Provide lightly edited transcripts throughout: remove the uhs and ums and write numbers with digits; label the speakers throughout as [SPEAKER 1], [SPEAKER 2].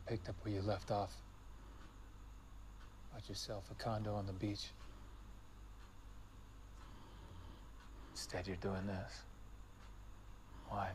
[SPEAKER 1] have picked up where you left off. Bought yourself a condo on the beach. Instead, you're doing this. Why?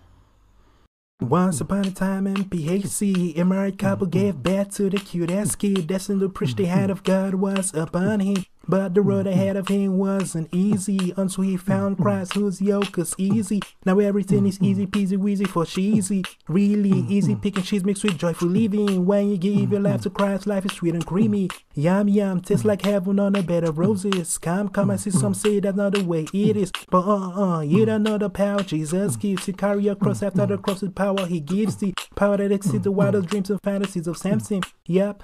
[SPEAKER 2] Once upon a time in PHC, a married couple gave birth to the cutest kid. Destined to preach the hand of God was upon him. But the road ahead of him wasn't easy until he found Christ, whose yoke is easy. Now everything is easy peasy weezy for cheesy. Really easy picking cheese mixed with joyful living. When you give your life to Christ, life is sweet and creamy. Yum yum, tastes like heaven on a bed of roses. Come I see some say that's not the way it is. But you don't know the power Jesus gives. You carry your cross after the cross with power he gives thee. Power that exceeds the wildest dreams and fantasies of Samson. Yep,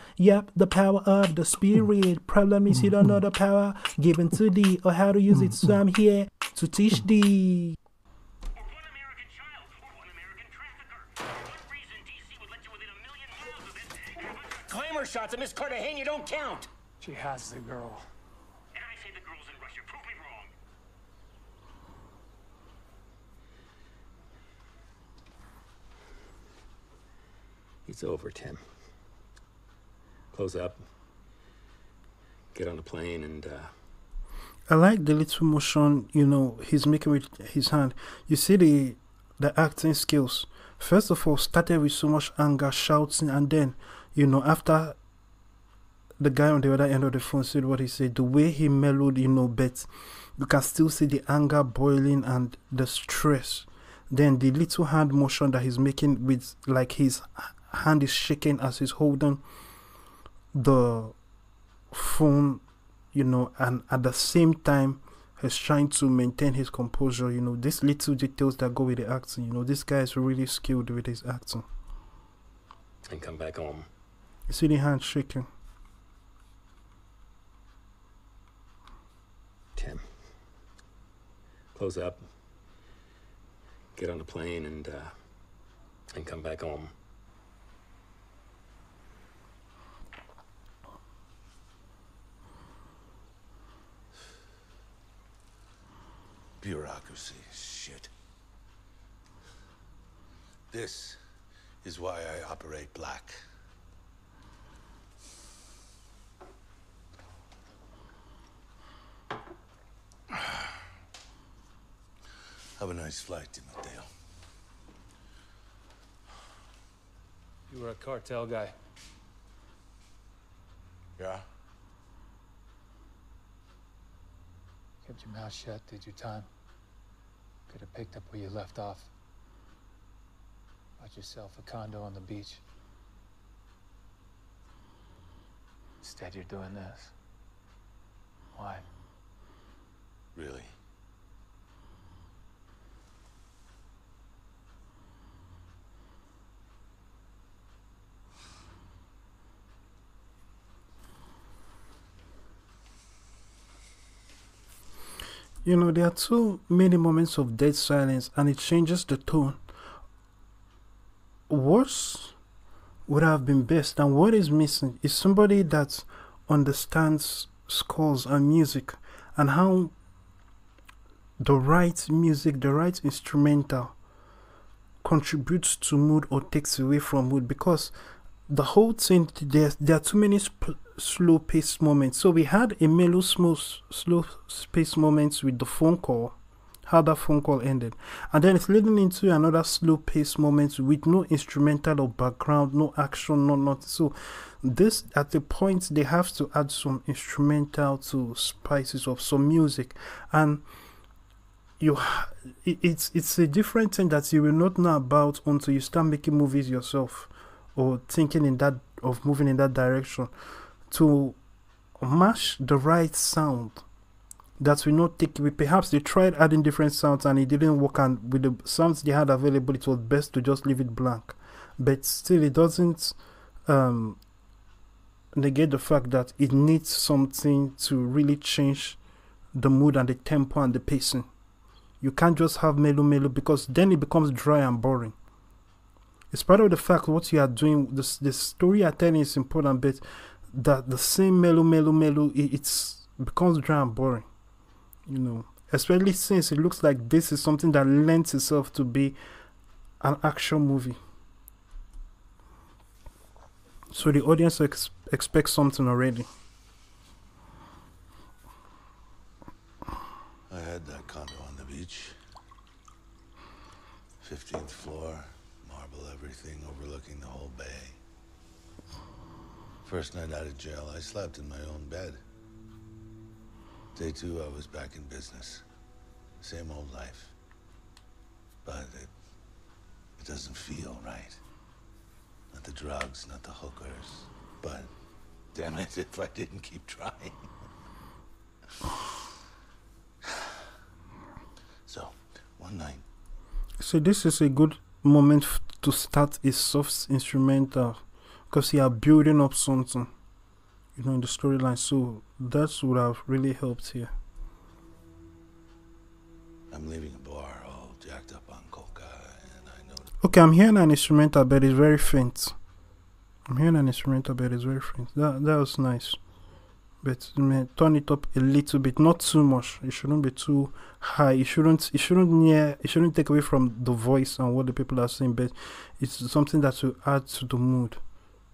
[SPEAKER 2] the power of the Spirit. Problem is you don't know the power given to thee or how to use it, so I'm here to teach thee.
[SPEAKER 3] Or one American child, or one American trafficker. What reason DC would let you within 1 million miles of it? And a bunch of glamour shots of Miss Cartagena don't count.
[SPEAKER 1] She has the girl.
[SPEAKER 3] And I say the girl's in Russia. Prove me wrong.
[SPEAKER 4] It's over, Tim. Close up. Get on the plane and,
[SPEAKER 2] I like the little motion, he's making with his hand. You see the acting skills. First of all, started with so much anger, shouting, and then, after the guy on the other end of the phone said what he said, the way he mellowed, but you can still see the anger boiling and the stress. Then the little hand motion that he's making with, like, his hand is shaking as he's holding the phone, and at the same time he's trying to maintain his composure. These little details that go with the acting. This guy is really skilled with his acting.
[SPEAKER 4] and come back home.
[SPEAKER 2] You see the hand shaking.
[SPEAKER 4] Tim, close up. Get on the plane and come back home.
[SPEAKER 5] Bureaucracy, shit. This is why I operate black. Have a nice flight, Timoteo.
[SPEAKER 1] You were a cartel guy.
[SPEAKER 5] Yeah?
[SPEAKER 1] Kept your mouth shut, did your time. Could have picked up where you left off. Bought yourself a condo on the beach. Instead, you're doing this. Why?
[SPEAKER 5] Really?
[SPEAKER 2] You know, there are too many moments of dead silence and it changes the tone. What would have been best and what is missing is somebody that understands scores and music and how the right music, the right instrumental contributes to mood or takes away from mood, because the whole thing, there are too many slow paced moments. So we had a mellow, smooth, slow paced moments with the phone call, how that phone call ended, and then it's leading into another slow paced moment with no instrumental or background, no action, no nothing. So this, at the point, they have to add some instrumental to spices of some music, and it's a different thing that you will not know about until you start making movies yourself or thinking of moving in that direction, to match the right sound that will not take away. Perhaps they tried adding different sounds and it didn't work, and with the sounds they had available it was best to just leave it blank, but still it doesn't negate the fact that it needs something to really change the mood and the tempo and the pacing. You can't just have mellow because then it becomes dry and boring. It's part of the fact what you are doing, the story you're telling is important, but that the same mellow, it becomes dry and boring, you know, especially since it looks like this is something that lends itself to be an action movie. So the audience expects something already.
[SPEAKER 5] I had that condo on the beach. 15th floor, marble everything, overlooking the whole bay. First night out of jail, I slept in my own bed. Day 2, I was back in business. Same old life. But it doesn't feel right. Not the drugs, not the hookers. But damn it if I didn't keep trying. So, one night.
[SPEAKER 2] So this is a good moment to start a soft instrumental, because you are building up something, you know, in the storyline. So that would have really helped here.
[SPEAKER 5] I'm leaving a bar all jacked up on coca, and I know.
[SPEAKER 2] Okay, I'm hearing an instrumental, but it's very faint. That was nice. But you may turn it up a little bit, not too much. It shouldn't be too high. It shouldn't take away from the voice and what the people are saying, but it's something that will add to the mood,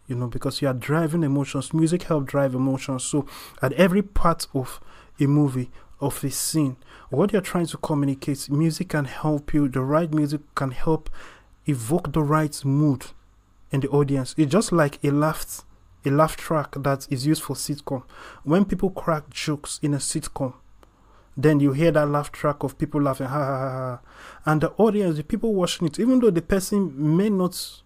[SPEAKER 2] you know, because you are driving emotions. Music helps drive emotions. So at every part of a movie, of a scene, what you're trying to communicate, music can help you. The right music can help evoke the right mood in the audience. It's just like a laugh track that is used for sitcom. When people crack jokes in a sitcom, then you hear that laugh track of people laughing, ha ha ha ha. And the audience, the people watching it, even though the person may not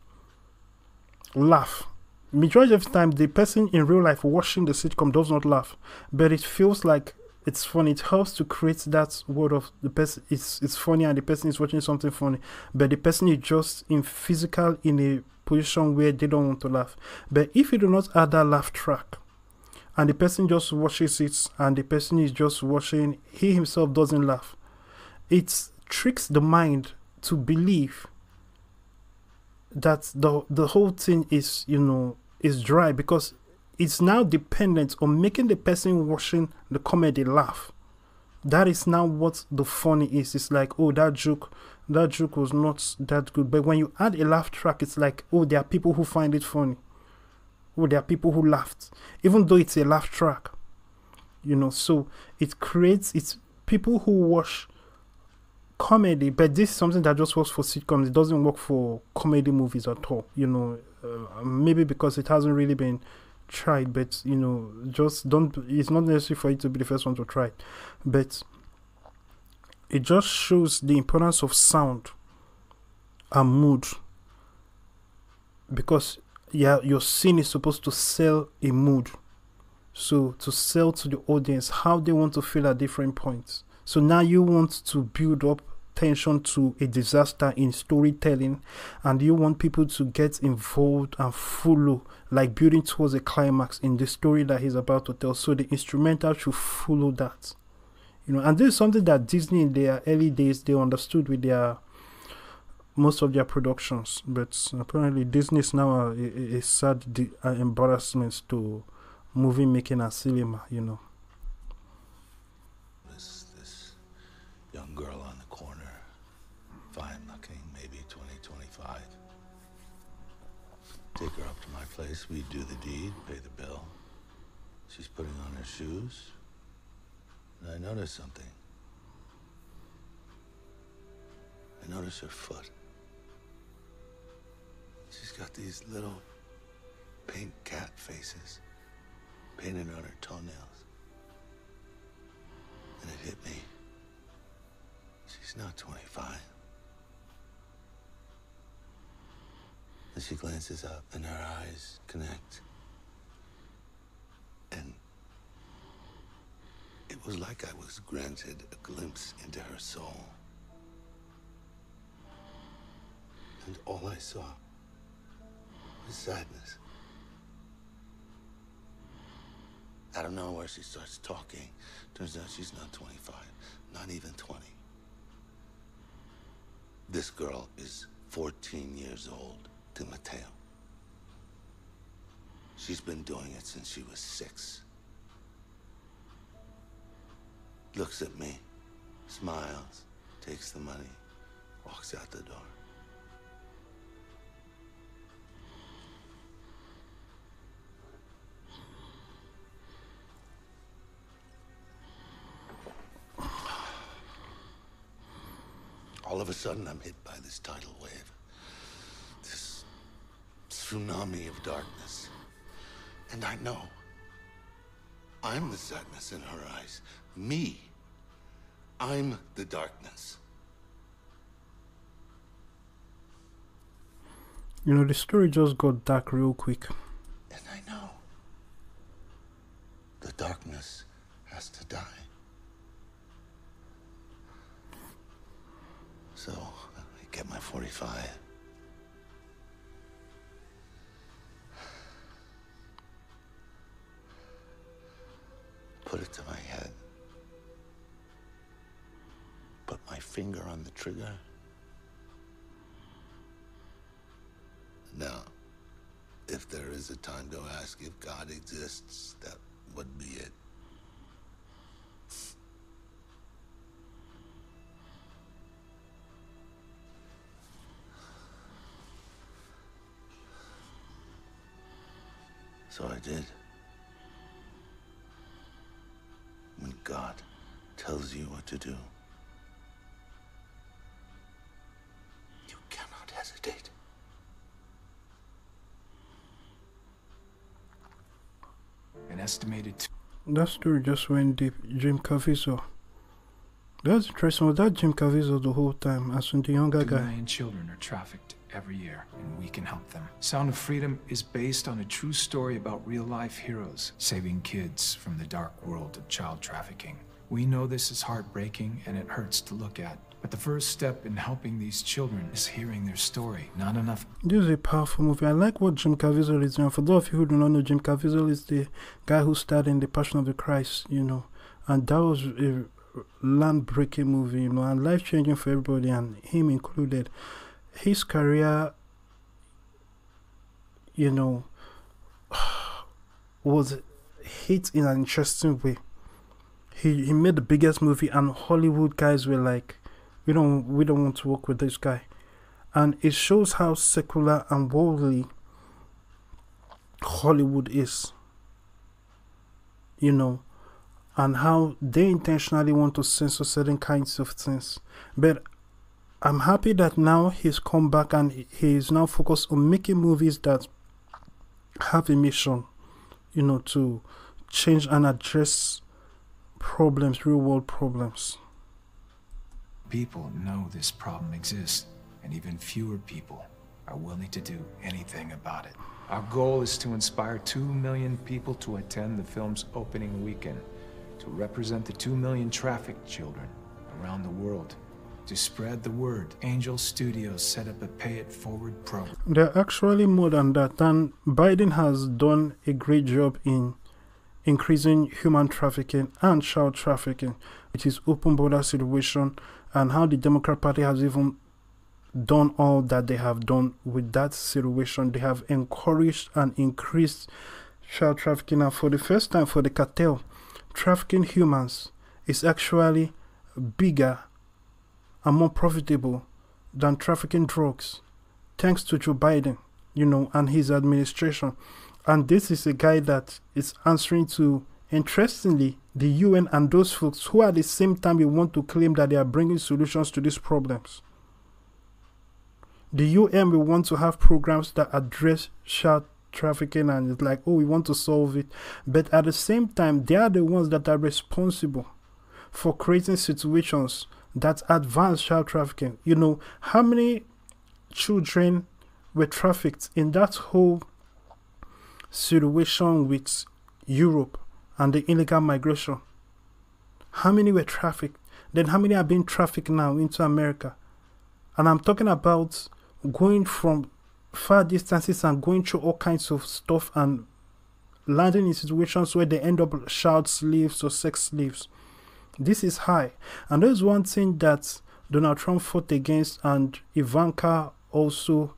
[SPEAKER 2] laugh, majority of the time the person in real life watching the sitcom does not laugh, but it feels like it's funny. It helps to create that word of the person. It's funny, and the person is watching something funny, but the person is just in a position where they don't want to laugh. But if you do not add that laugh track, and the person just watches it, and the person is just watching, he himself doesn't laugh, it tricks the mind to believe that the whole thing is, you know, is dry, because it's now dependent on making the person watching the comedy laugh. That is now what the funny is. It's like, oh, that joke was not that good. But when you add a laugh track, it's like, oh, there are people who find it funny. Oh, there are people who laughed, even though it's a laugh track, you know. So it's people who watch comedy, but this is something that just works for sitcoms. It doesn't work for comedy movies at all, you know. Maybe because it hasn't really been tried, but you know, just don't. It's not necessary for you to be the first one to try it, but it just shows the importance of sound and mood, because your scene is supposed to sell a mood, so to sell to the audience how they want to feel at different points. So now you want to build up tension to a disaster in storytelling, and you want people to get involved and follow, like building towards a climax in the story that he's about to tell. So the instrumental should follow that, you know. And this is something that Disney in their early days, they understood with most of their productions, but apparently Disney is now a sad embarrassment to movie making and cinema, you know.
[SPEAKER 5] This young girl on the corner, fine looking, maybe 20, 25. Take her up to my place, we do the deed, pay the bill. She's putting on her shoes, and I notice something. I notice her foot. She's got these little pink cat faces painted on her toenails. And it hit me. She's not 25. And she glances up and her eyes connect. And it was like I was granted a glimpse into her soul. And all I saw was sadness. I don't know where she starts talking. Turns out she's not 25, not even 20. This girl is 14 years old to Mateo. She's been doing it since she was 6. Looks at me, smiles, takes the money, walks out the door. of a sudden I'm hit by this tidal wave. This tsunami of darkness. And I know I'm the sadness in her eyes. Me. I'm the darkness.
[SPEAKER 2] You know, the story just got dark real quick.
[SPEAKER 5] And I know the darkness has to die. So I get my 45. Put it to my head. Put my finger on the trigger. Now, if there is a time to ask if God exists, that would be it. So I did. When God tells you what to do, you cannot hesitate.
[SPEAKER 6] An estimated
[SPEAKER 2] That story just went deep. Jim Caviezel. That's interesting. Was that Jim Caviezel the whole time as the younger
[SPEAKER 6] 2
[SPEAKER 2] guy?
[SPEAKER 6] million children are trafficked every year, and we can help them. Sound of Freedom is based on a true story about real-life heroes saving kids from the dark world of child trafficking. We know this is heartbreaking and it hurts to look at, but the first step in helping these children is hearing their story. Not enough.
[SPEAKER 2] This is a powerful movie. I like what Jim Caviezel is doing. For those of you who do not know, Jim Caviezel is the guy who starred in The Passion of the Christ, you know, and that was a land-breaking movie, you know, and life-changing for everybody, and him included. His career, you know, was hit in an interesting way. He made the biggest movie, and Hollywood guys were like, we don't want to work with this guy. And it shows how secular and worldly Hollywood is, you know, and how they intentionally want to censor certain kinds of things. But I'm happy that now he's come back and he is now focused on making movies that have a mission, you know, to change and address problems, real world problems.
[SPEAKER 6] People know this problem exists, and even fewer people are willing to do anything about it. Our goal is to inspire 2 million people to attend the film's opening weekend, to represent the 2 million trafficked children around the world. To spread the word, Angel Studios set up a pay-it-forward program.
[SPEAKER 2] There are actually more than that, and Biden has done a great job in increasing human trafficking and child trafficking, which is open border situation, and how the Democrat Party has even done all that they have done with that situation. They have encouraged and increased child trafficking, and for the first time for the cartel, trafficking humans is actually bigger and more profitable than trafficking drugs, thanks to Joe Biden, you know, and his administration. And this is a guy that is answering to, interestingly, the UN and those folks who at the same time we want to claim that they are bringing solutions to these problems. The UN will want to have programs that address child trafficking, and it's like, oh, we want to solve it. But at the same time, they are the ones that are responsible for creating situations that advance child trafficking. You know, how many children were trafficked in that whole situation with Europe and the illegal migration? How many were trafficked? Then how many are being trafficked now into America? And I'm talking about going from far distances and going through all kinds of stuff and landing in situations where they end up child slaves or sex slaves. This is high. And there's one thing that Donald Trump fought against, and Ivanka also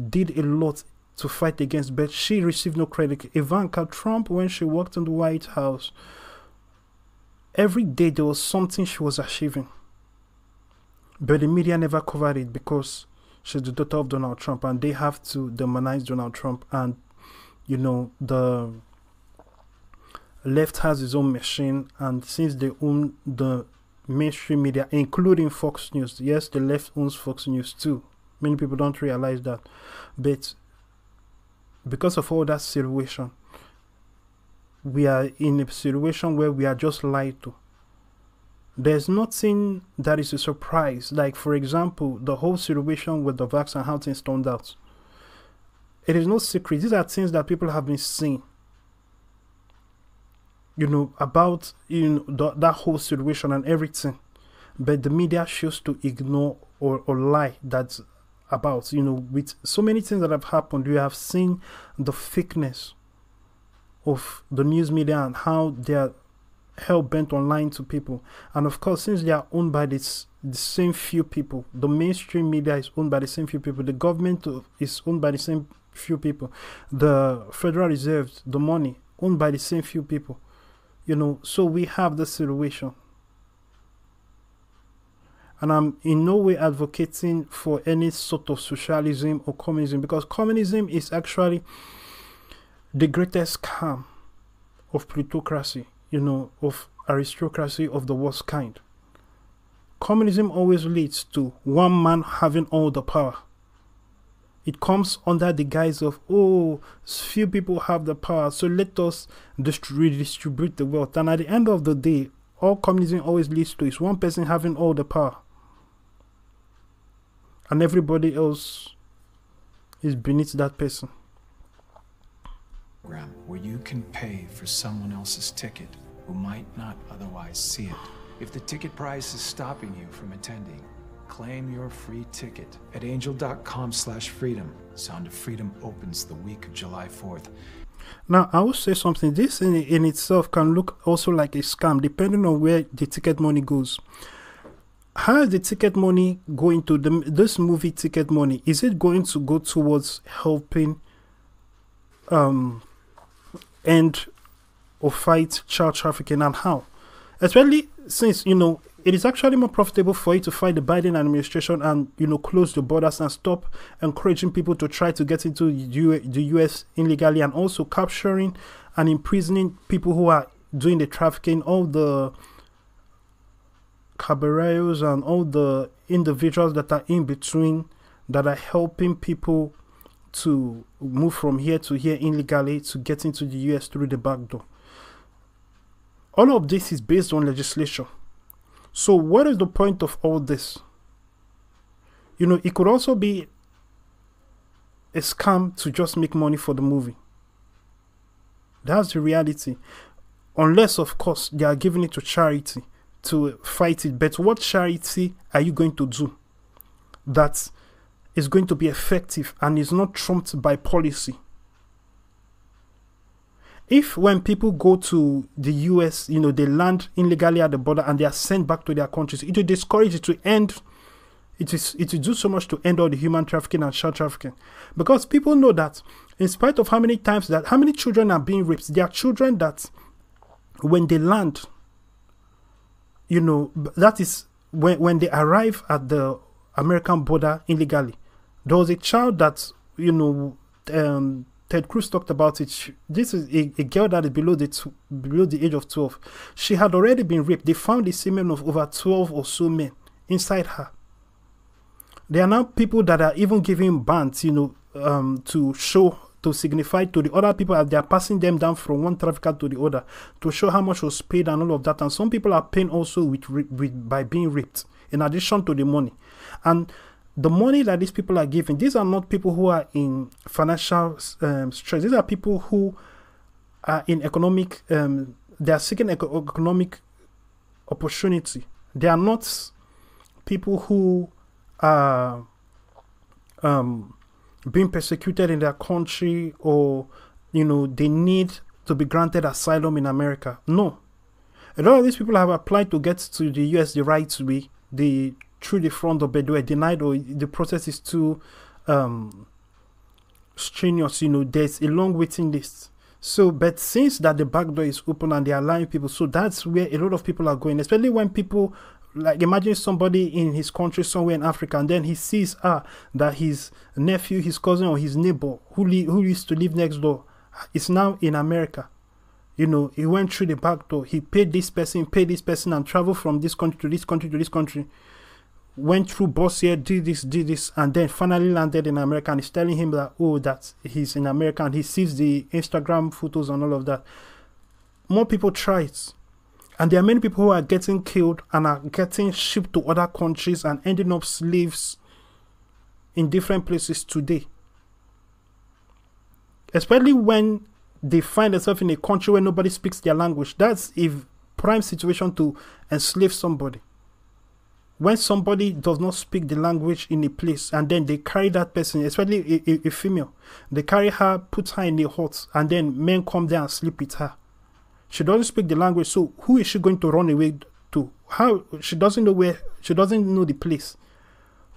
[SPEAKER 2] did a lot to fight against, but she received no credit. Ivanka Trump, when she worked in the White House, every day there was something she was achieving. But the media never covered it because she's the daughter of Donald Trump, and they have to demonize Donald Trump. And, you know, the left has its own machine, and since they own the mainstream media, including Fox News. Yes, the left owns Fox News too. Many people don't realize that. But because of all that situation, we are in a situation where we are just lied to. There's nothing that is a surprise. Like, for example, the whole situation with the vaccine and how things turned out. It is no secret. These are things that people have been seeing. You know, about, you know, that whole situation and everything. But the media choose to ignore or lie that's about. You know, with so many things that have happened, you have seen the fakeness of the news media and how they are hell-bent on lying to people. And of course, since they are owned by the same few people, the mainstream media is owned by the same few people, the government is owned by the same few people, the Federal Reserve, the money, owned by the same few people. You know, so we have this situation. And I'm in no way advocating for any sort of socialism or communism, because communism is actually the greatest scam of plutocracy, you know, of aristocracy of the worst kind. Communism always leads to one man having all the power. It comes under the guise of, oh, few people have the power, so let us redistribute the wealth. And at the end of the day, all communism always leads to is one person having all the power. And everybody else is beneath that person.
[SPEAKER 6] Where you can pay for someone else's ticket who might not otherwise see it. If the ticket price is stopping you from attending, claim your free ticket at angel.com/freedom. Sound of Freedom opens the week of July 4th.
[SPEAKER 2] Now, I will say something. This in itself can look also like a scam, depending on where the ticket money goes. How is the ticket money going to this movie ticket money? Is it going to go towards helping end or fight child trafficking, and how? Especially since, you know, it is actually more profitable for you to fight the Biden administration and, you know, close the borders and stop encouraging people to try to get into the US illegally, and also capturing and imprisoning people who are doing the trafficking, all the caballeros and all the individuals that are in between that are helping people to move from here to here illegally to get into the US through the back door. All of this is based on legislation. So what is the point of all this? You know, it could also be a scam to just make money for the movie. That's the reality. Unless, of course, they are giving it to charity to fight it. But what charity are you going to do that is going to be effective and is not trumped by policy? If when people go to the US, you know, they land illegally at the border and they are sent back to their countries, it will discourage it to end. It will do so much to end all the human trafficking and child trafficking. Because people know that in spite of how many children are being raped, there are children that when they land, you know, that is when they arrive at the American border illegally. There was a child that, you know, Ted Cruz talked about it. This is a girl that is below the age of 12. She had already been raped. They found the semen of over 12 or so men inside her. There are now people that are even giving bands, you know, to signify to the other people as they are passing them down from one trafficker to the other, to show how much was paid and all of that. And some people are paying also by being raped, in addition to the money. And the money that these people are giving, these are not people who are in financial stress. These are people who are in economic, they are seeking economic opportunity. They are not people who are being persecuted in their country, or, you know, they need to be granted asylum in America. No. A lot of these people have applied to get to the US the right way. Through the front door, but they were denied, or the process is too strenuous. You know, there's a long waiting list. So, but since that the back door is open and they are allowing people, so that's where a lot of people are going, especially when people, like, imagine somebody in his country somewhere in Africa, and then he sees that his nephew, his cousin, or his neighbor who used to live next door is now in America. You know, he went through the back door. He paid this person, and traveled from this country to this country to this country. Went through boss here, did this, and then finally landed in America. And he's telling him that, oh, that he's in America, and he sees the Instagram photos and all of that. More people try it. And there are many people who are getting killed and are getting shipped to other countries and ending up slaves in different places today. Especially when they find themselves in a country where nobody speaks their language. That's a prime situation to enslave somebody. When somebody does not speak the language in a place, and then they carry that person, especially a female, they carry her, put her in a hut, and then men come there and sleep with her. She doesn't speak the language, so who is she going to run away to? How? She doesn't know where, she doesn't know the place.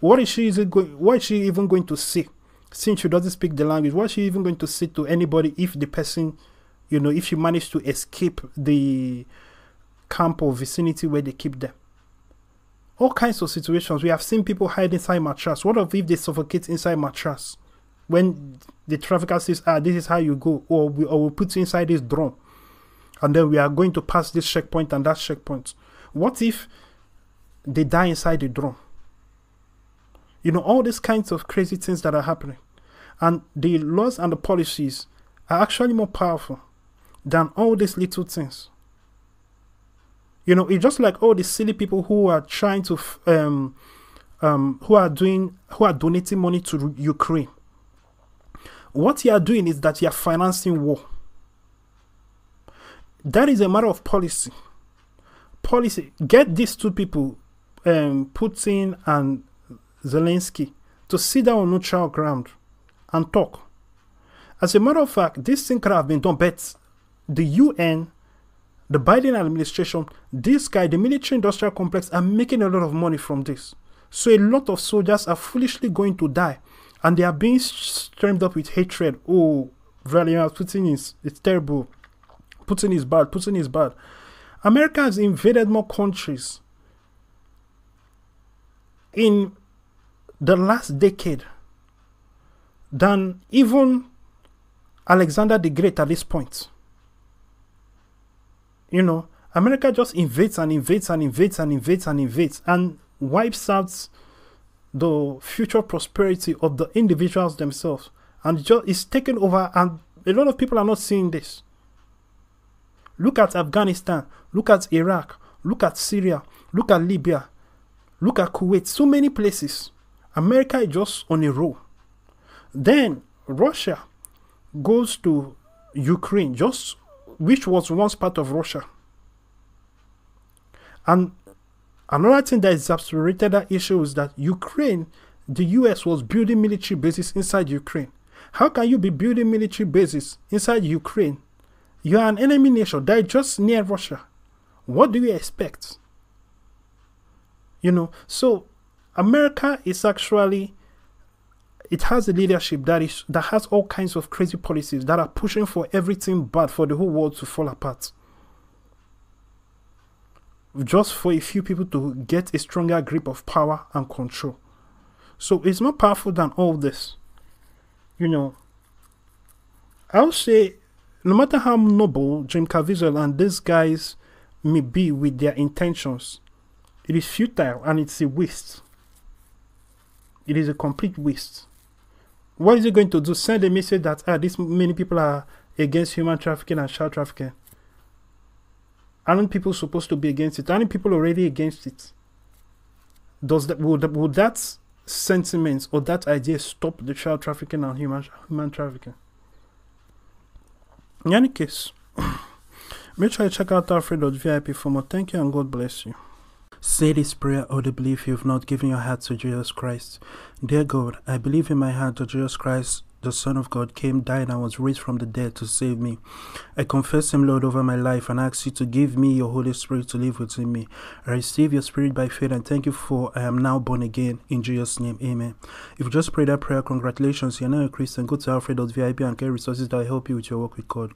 [SPEAKER 2] What is she even going to say? Since she doesn't speak the language, what is she even going to say to anybody if the person, you know, if she managed to escape the camp or vicinity where they keep them? All kinds of situations. We have seen people hide inside mattress. What if they suffocate inside mattress? When the trafficker says, this is how you go, or we'll put you inside this drum, and then we are going to pass this checkpoint and that checkpoint. What if they die inside the drum? You know, all these kinds of crazy things that are happening. And the laws and the policies are actually more powerful than all these little things. You know, it's just like all the silly people who are trying to, who are donating money to Ukraine. What you are doing is that you are financing war. That is a matter of policy. Policy. Get these two people, Putin and Zelensky, to sit down on neutral ground and talk. As a matter of fact, this thing could have been done, but the UN, the Biden administration, this guy, the military-industrial complex, are making a lot of money from this. So a lot of soldiers are foolishly going to die, and they are being stirred up with hatred. Oh, Vladimir Putin it's terrible. Putin is bad. Putin is bad. America has invaded more countries in the last decade than even Alexander the Great at this point. You know, America just invades and invades and invades and invades and invades and wipes out the future prosperity of the individuals themselves, and just is taken over. And a lot of people are not seeing this. Look at Afghanistan, look at Iraq, look at Syria, look at Libya, look at Kuwait, so many places. America is just on a roll. Then Russia goes to Ukraine, which was once part of Russia. And another thing that exacerbated that issue is that Ukraine, the US was building military bases inside Ukraine. How can you be building military bases inside Ukraine? You are an enemy nation that is just near Russia. What do you expect? You know, so America is actually, it has a leadership that has all kinds of crazy policies that are pushing for everything bad for the whole world to fall apart. Just for a few people to get a stronger grip of power and control. So it's more powerful than all this. You know, I'll say, no matter how noble Jim Caviezel and these guys may be with their intentions, it is futile and it's a waste. It is a complete waste. What is it going to do? Send a message that this many people are against human trafficking and child trafficking. Aren't people supposed to be against it? Aren't people already against it? Would that sentiment or that idea stop the child trafficking and human trafficking? In any case, make sure you check out Alfred.vip for more. Thank you and God bless you. Say this prayer audibly if you have not given your heart to Jesus Christ. Dear God, I believe in my heart that Jesus Christ, the Son of God, came, died, and was raised from the dead to save me. I confess Him, Lord, over my life and ask you to give me your Holy Spirit to live within me. I receive your Spirit by faith and thank you for I am now born again. In Jesus' name, amen. If you just prayed that prayer, congratulations, you're now a Christian. Go to Alfred.vip and get resources that will help you with your work with God.